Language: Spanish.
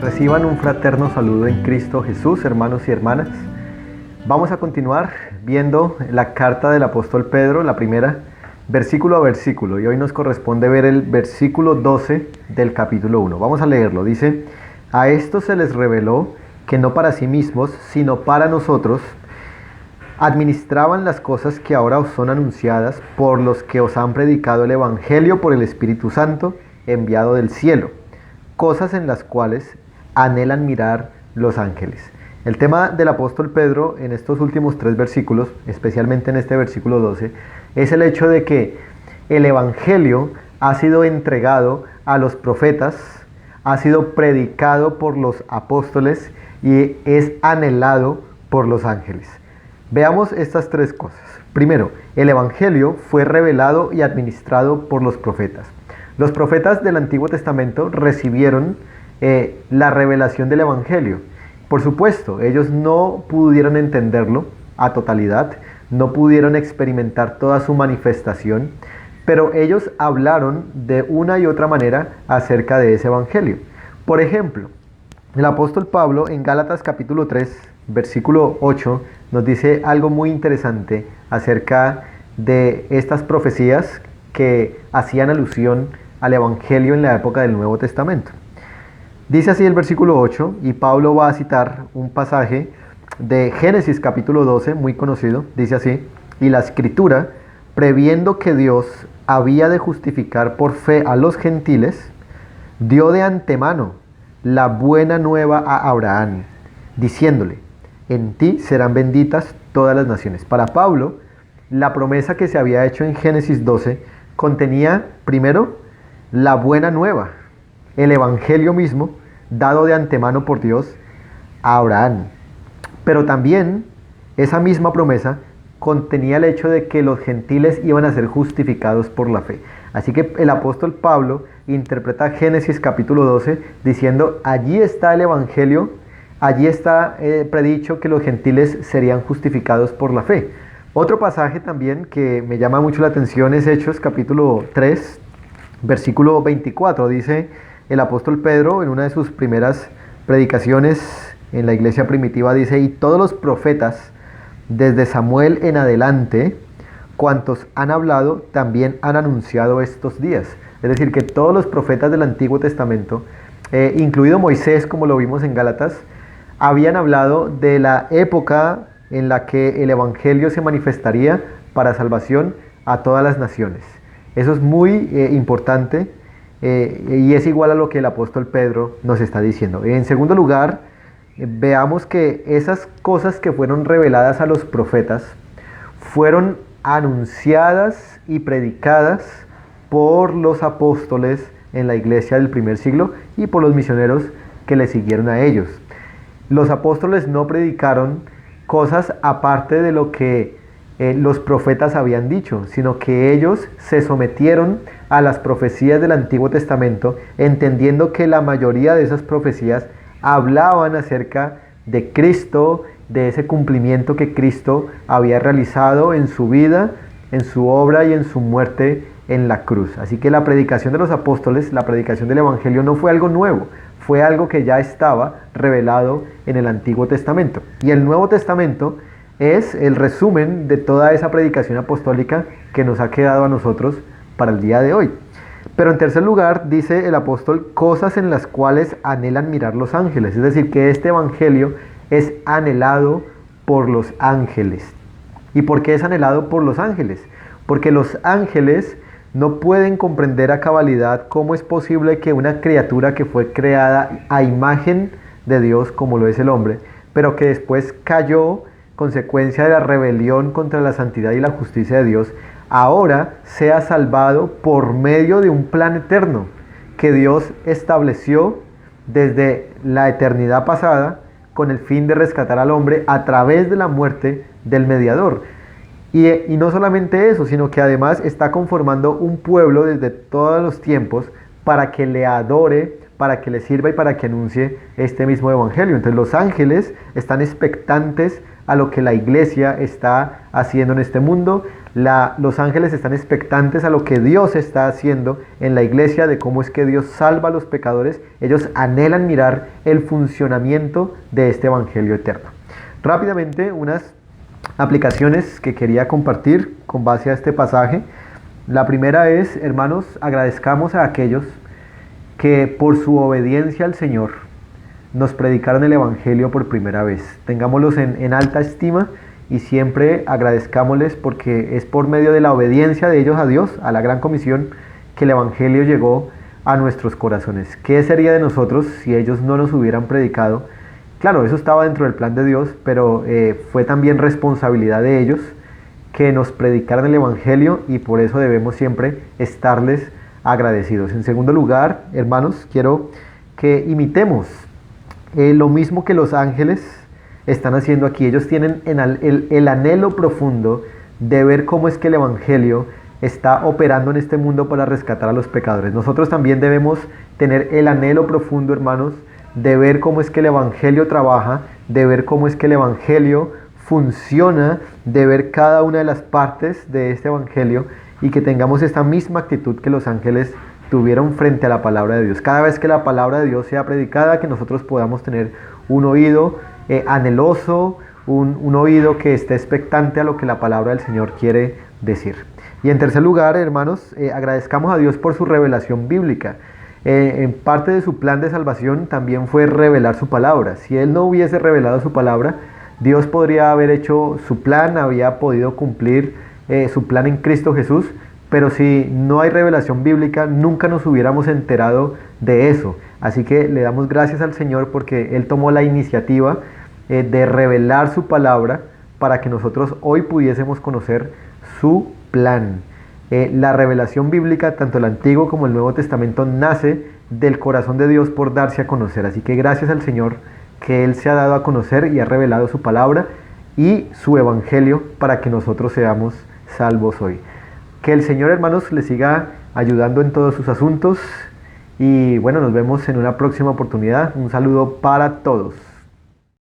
Reciban un fraterno saludo en Cristo Jesús, hermanos y hermanas. Vamos a continuar viendo la carta del apóstol Pedro, la primera, versículo a versículo. Y hoy nos corresponde ver el versículo 12 del capítulo 1. Vamos a leerlo. Dice: a estos se les reveló que no para sí mismos, sino para nosotros, administraban las cosas que ahora os son anunciadas por los que os han predicado el Evangelio por el Espíritu Santo enviado del cielo, cosas en las cuales anhelan mirar los ángeles. El tema del apóstol Pedro en estos últimos 3 versículos, especialmente en este versículo 12, es el hecho de que el Evangelio ha sido entregado a los profetas, ha sido predicado por los apóstoles y es anhelado por los ángeles. Veamos estas 3 cosas. Primero, el Evangelio fue revelado y administrado por los profetas. Los profetas del Antiguo Testamento recibieron la revelación del Evangelio. Por supuesto, ellos no pudieron entenderlo a totalidad, no pudieron experimentar toda su manifestación, pero ellos hablaron de una y otra manera acerca de ese Evangelio. Por ejemplo, el apóstol Pablo en Gálatas capítulo 3, versículo 8, nos dice algo muy interesante acerca de estas profecías que hacían alusión al Evangelio en la época del Nuevo Testamento. Dice así el versículo 8, y Pablo va a citar un pasaje de Génesis capítulo 12, muy conocido. Dice así: y la Escritura, previendo que Dios había de justificar por fe a los gentiles, dio de antemano la buena nueva a Abraham, diciéndole: en ti serán benditas todas las naciones. Para Pablo, la promesa que se había hecho en Génesis 12 contenía, primero, la buena nueva, el Evangelio mismo, dado de antemano por Dios a Abraham. Pero también esa misma promesa contenía el hecho de que los gentiles iban a ser justificados por la fe. Así que el apóstol Pablo interpreta Génesis capítulo 12 diciendo: allí está el Evangelio, allí está predicho que los gentiles serían justificados por la fe. Otro pasaje también que me llama mucho la atención es Hechos capítulo 3, versículo 24. Dice el apóstol Pedro en una de sus primeras predicaciones en la iglesia primitiva, dice: y todos los profetas desde Samuel en adelante, cuantos han hablado, también han anunciado estos días. Es decir, que todos los profetas del Antiguo Testamento, incluido Moisés, como lo vimos en Gálatas, habían hablado de la época en la que el Evangelio se manifestaría para salvación a todas las naciones. Eso es muy importante y es igual a lo que el apóstol Pedro nos está diciendo. En segundo lugar, veamos que esas cosas que fueron reveladas a los profetas fueron anunciadas y predicadas por los apóstoles en la iglesia del primer siglo y por los misioneros que le siguieron a ellos. Los apóstoles no predicaron cosas aparte de lo que los profetas habían dicho, sino que ellos se sometieron a las profecías del Antiguo Testamento, entendiendo que la mayoría de esas profecías hablaban acerca de Cristo, de ese cumplimiento que Cristo había realizado en su vida, en su obra y en su muerte en la cruz. Así que la predicación de los apóstoles, la predicación del Evangelio, no fue algo nuevo, fue algo que ya estaba revelado en el Antiguo Testamento. Y el Nuevo Testamento es el resumen de toda esa predicación apostólica que nos ha quedado a nosotros para el día de hoy. Pero en tercer lugar, dice el apóstol, cosas en las cuales anhelan mirar los ángeles. Es decir, que este Evangelio es anhelado por los ángeles. ¿Y por qué es anhelado por los ángeles? Porque los ángeles no pueden comprender a cabalidad cómo es posible que una criatura que fue creada a imagen de Dios, como lo es el hombre, pero que después cayó consecuencia de la rebelión contra la santidad y la justicia de Dios, ahora sea salvado por medio de un plan eterno que Dios estableció desde la eternidad pasada con el fin de rescatar al hombre a través de la muerte del mediador. Y no solamente eso, sino que además está conformando un pueblo desde todos los tiempos para que le adore, para que le sirva y para que anuncie este mismo evangelio. Entonces los ángeles están expectantes a lo que la iglesia está haciendo en este mundo. Los ángeles están expectantes a lo que Dios está haciendo en la iglesia, de cómo es que Dios salva a los pecadores. Ellos anhelan mirar el funcionamiento de este evangelio eterno. Rápidamente, unas aplicaciones que quería compartir con base a este pasaje. La primera es, hermanos, agradezcamos a aquellos que por su obediencia al Señor nos predicaron el evangelio por primera vez. Tengámoslos en alta estima y siempre agradezcámosles, porque es por medio de la obediencia de ellos a Dios, a la gran comisión, que el evangelio llegó a nuestros corazones. ¿Qué sería de nosotros si ellos no nos hubieran predicado? Claro, eso estaba dentro del plan de Dios, pero fue también responsabilidad de ellos que nos predicaran el evangelio, y por eso debemos siempre estarles agradecidos. En segundo lugar, hermanos, quiero que imitemos lo mismo que los ángeles están haciendo aquí. Ellos tienen el anhelo profundo de ver cómo es que el evangelio está operando en este mundo para rescatar a los pecadores. Nosotros también debemos tener el anhelo profundo, hermanos, de ver cómo es que el evangelio trabaja, de ver cómo es que el evangelio funciona, de ver cada una de las partes de este evangelio, y que tengamos esta misma actitud que los ángeles tuvieron frente a la palabra de Dios. Cada vez que la palabra de Dios sea predicada, que nosotros podamos tener un oído anheloso, un oído que esté expectante a lo que la palabra del Señor quiere decir. Y en tercer lugar, hermanos, agradezcamos a Dios por su revelación bíblica. En parte de su plan de salvación también fue revelar su palabra. Si Él no hubiese revelado su palabra, Dios podría haber hecho su plan, había podido cumplir su plan en Cristo Jesús, pero si no hay revelación bíblica, nunca nos hubiéramos enterado de eso. Así que le damos gracias al Señor porque Él tomó la iniciativa de revelar su palabra para que nosotros hoy pudiésemos conocer su plan. La revelación bíblica, tanto el Antiguo como el Nuevo Testamento, nace del corazón de Dios por darse a conocer. Así que gracias al Señor que Él se ha dado a conocer y ha revelado su palabra y su evangelio para que nosotros seamos salvos hoy. Que el Señor, hermanos, les siga ayudando en todos sus asuntos, y bueno, nos vemos en una próxima oportunidad. Un saludo para todos.